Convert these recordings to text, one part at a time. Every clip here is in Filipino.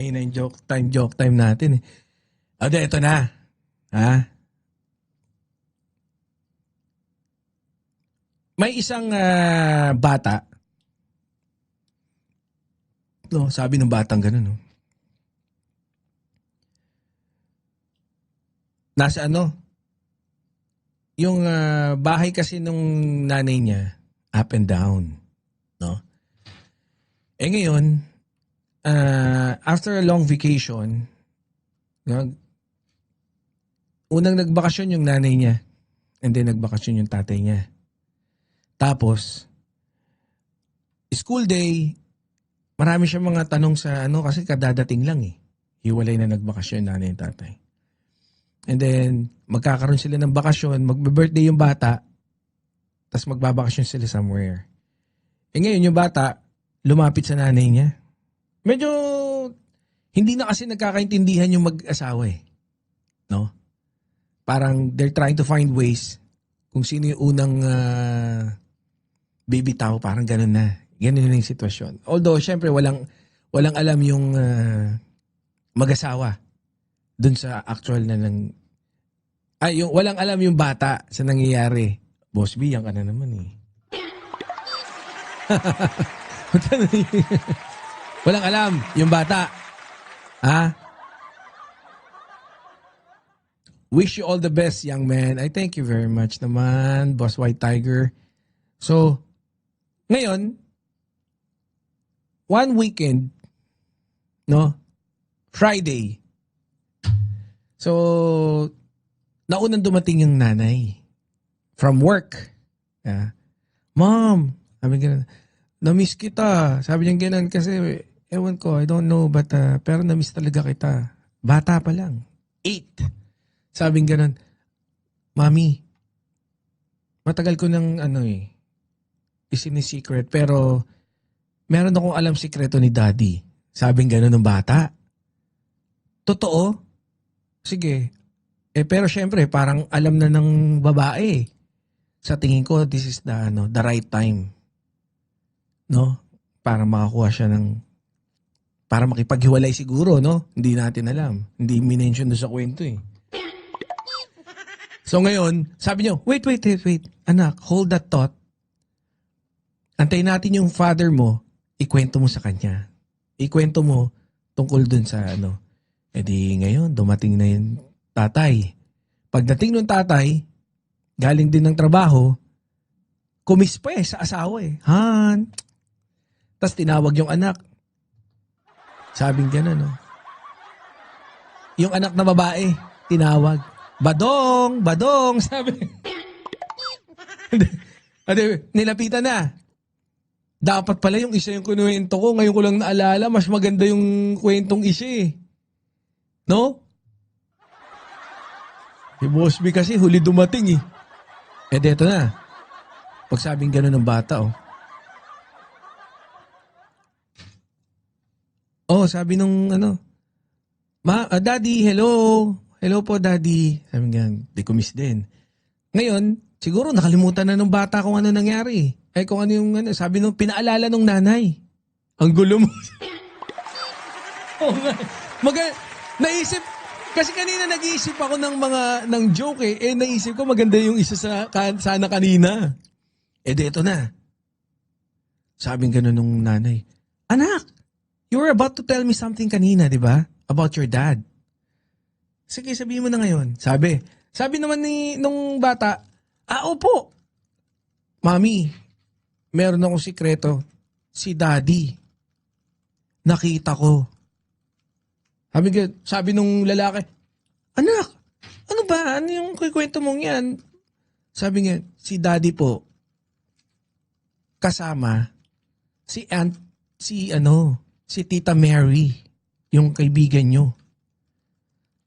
Ayun na yung joke time natin eh. O, ito na. Ha? May isang bata. No, sabi ng batang ganun, no? Nasa ano? Yung bahay kasi nung nanay niya, up and down. No? Eh ngayon, after a long vacation, no, unang nagbakasyon yung nanay niya, and then nagbakasyon yung tatay niya. Tapos, school day, marami siya mga tanong sa ano kasi kadadating lang eh. Hiwalay na nagbakasyon nanay at tatay. And then, magkakaroon sila ng bakasyon, magbe-birthday yung bata, tapos magbabakasyon sila somewhere. Eh ngayon yung bata, lumapit sa nanay niya. Medyo, hindi na kasi nagkakaintindihan yung mag-asawa eh. No? Parang they're trying to find ways kung sino yung unang baby tao, parang ganun na. Ganun na yung sitwasyon. Although, syempre, walang alam yung mag-asawa dun sa actual na yung walang alam yung bata sa nangyayari. Boss B, yan ka na naman eh. Walang alam yung bata. Ha? Wish you all the best, young man. I thank you very much naman, Boss White Tiger. So, ngayon, one weekend, no? Friday. So, naunang dumating yung nanay from work. Yeah. Mom, sabi ganun, na-miss kita. Sabi niya ganun kasi, ewan ko, I don't know, but pero na-miss talaga kita. Bata pa lang. 8. Sabi ganun, Mami, matagal ko nang isini-secret, pero meron akong alam sikreto ni Daddy. Sabi ganun ng bata. Totoo? Sige. Pero syempre, parang alam na ng babae. Sa tingin ko, this is the right time. No? Para makakuha siya para makipaghiwalay siguro, no? Hindi natin alam. Hindi minention doon sa kwento eh. So ngayon, sabi niyo, wait. Anak, hold that thought. Antayin natin yung father mo, ikwento mo sa kanya. Ikwento mo tungkol dun sa E di ngayon, dumating na yung tatay. Pagdating ng tatay, galing din ng trabaho, kumis pa sa asawa eh. Han. Tapos tinawag yung anak. Sabing gano'n, no? Yung anak na babae, tinawag. Badong, sabi. Nilapitan na. Dapat pala yung isa yung kunuwento ko. Ngayon ko lang naalala, mas maganda yung kwentong isa eh. No? Si Boss B kasi huli dumating eh. Deto na. Pag sabing gano'n ng bata sabi nung Daddy, hello. Hello po, Daddy. Sabi nga, di ko miss din. Ngayon, siguro nakalimutan na ng bata kung ano nangyari. Kung ano yung sabi nung pinaalala nung nanay. Ang gulo mo. Naisip, kasi kanina nag-iisip ako ng joke eh. Naisip ko maganda yung isa sana kanina. Deto na. Sabing gano'n nung nanay. Anak, you were about to tell me something kanina, di ba? About your dad. Sige, sabihin mo na ngayon. Sabi naman nung bata, opo. Mami, meron akong sikreto. Si Daddy. Nakita ko. Sabi nung lalaki, anak, ano ba? Ano yung kwento mong yan? Sabi nga, si Daddy po, kasama, si Tita Mary, yung kaibigan nyo.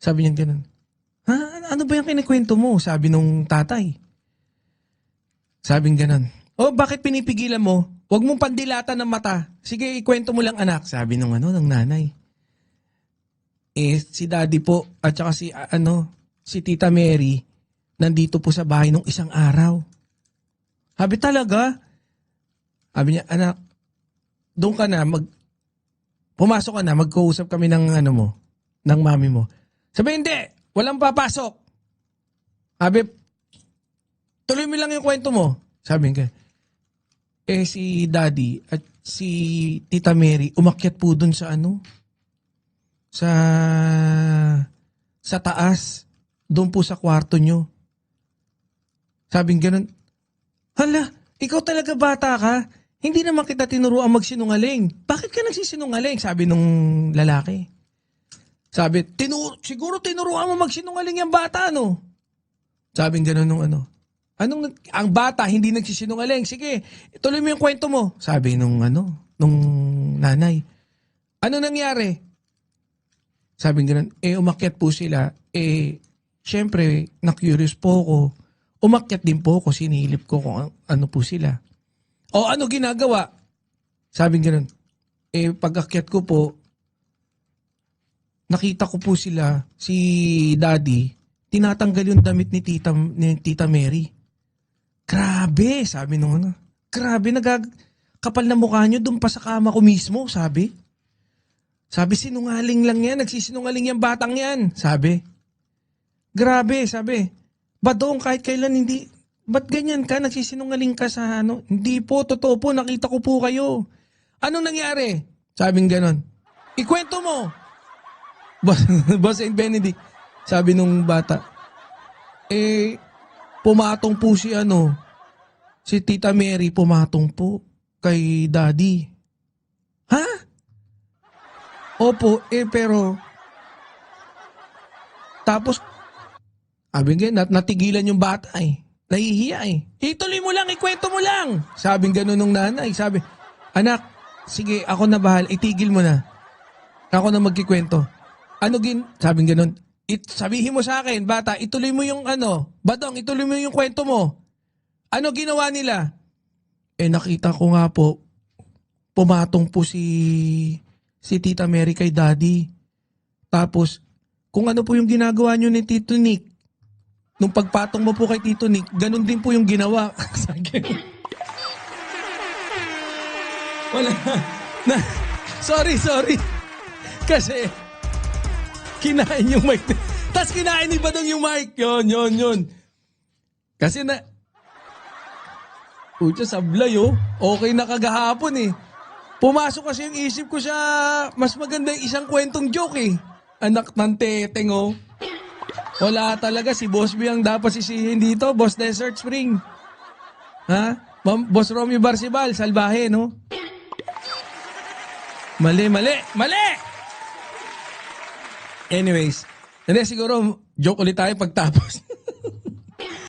Sabi niya ganun, ano ba yung kinikwento mo? Sabi nung tatay. Sabi ganun, bakit pinipigilan mo? Huwag mong pandilatan ng mata. Sige, ikwento mo lang anak. Sabi nung ng nanay. Si Daddy po at saka si Tita Mary nandito po sa bahay nung isang araw. Sabi talaga? Sabi niya, anak, doon ka na pumasok ka na, magkausap kami ng ano mo, ng mami mo. Sabi, hindi, walang papasok. Sabi, tuloy mo lang yung kwento mo. Sabi nga, si daddy at si Tita Mary, umakyat po dun sa ano, sa taas, doon po sa kwarto nyo. Sabing ganun, hala, ikaw talaga bata ka? Hindi naman kita tinuruan magsinungaling. Bakit ka nagsisinungaling? Sabi nung lalaki. Sabi, siguro tinuruan mo magsinungaling yung bata, no? Sabing ganun nung ano. Ang bata hindi nagsisinungaling. Sige, ituloy mo yung kwento mo. Sabi nung nung nanay. Ano nangyari? Sabing ganun, umakyat po sila. Syempre, na-curious po ako. Umakyat din po ako, sinilip ko kung ano po sila. O ano ginagawa? Sabing ganun, pag-akyat ko po, nakita ko po sila, si daddy, tinatanggal yung damit ni Tita Mary. Grabe, sabi nung ano. Grabe, kapal na mukha nyo doon pa sa kama ko mismo, sabi. Sabi, sinungaling lang yan, nagsisinungaling yung batang yan, sabi. Grabe, sabi. Badong, kahit kailan hindi, ba't ganyan ka, nagsisinungaling ka sa ano? Hindi po, totoo po, nakita ko po kayo. Anong nangyari? Sabing ganon. Ikwento mo. Boss St. Benedict, sabi nung bata, pumatong po si Tita Mary, pumatong po kay daddy. Ha? Opo, pero, tapos, sabi nga, natigilan yung bata nahihiya Ituloy mo lang, ikwento mo lang. Sabing gano'n nung nanay. Sabi, anak, sige, ako na bahal, itigil mo na. Ako na magkikwento. Sabing gano'n, sabihin mo sa akin, bata, ituloy mo yung Badong, ituloy mo yung kwento mo. Ano ginawa nila? Nakita ko nga po, pumatong po si Tita Mary kay daddy. Tapos, kung ano po yung ginagawa nyo ni Tito Nick, nung pagpatong mo po kay Tito Nick, ganun din po yung ginawa. Wala. Sorry. Kasi, kinain yung mic. Tapos kinain ni Badong yung mic. Yun. Kasi Pucha, sablay Okay na kagahapon Pumasok kasi yung isip ko sa mas maganda yung isang kwentong joke Anak ng teteng Wala talaga, si Boss B ang dapat sisihin dito, Boss Desert Spring. Ha? Boss Romeo Barcibal, salbahe, no? Mali! Anyways, hindi siguro, joke ulit tayo pagtapos.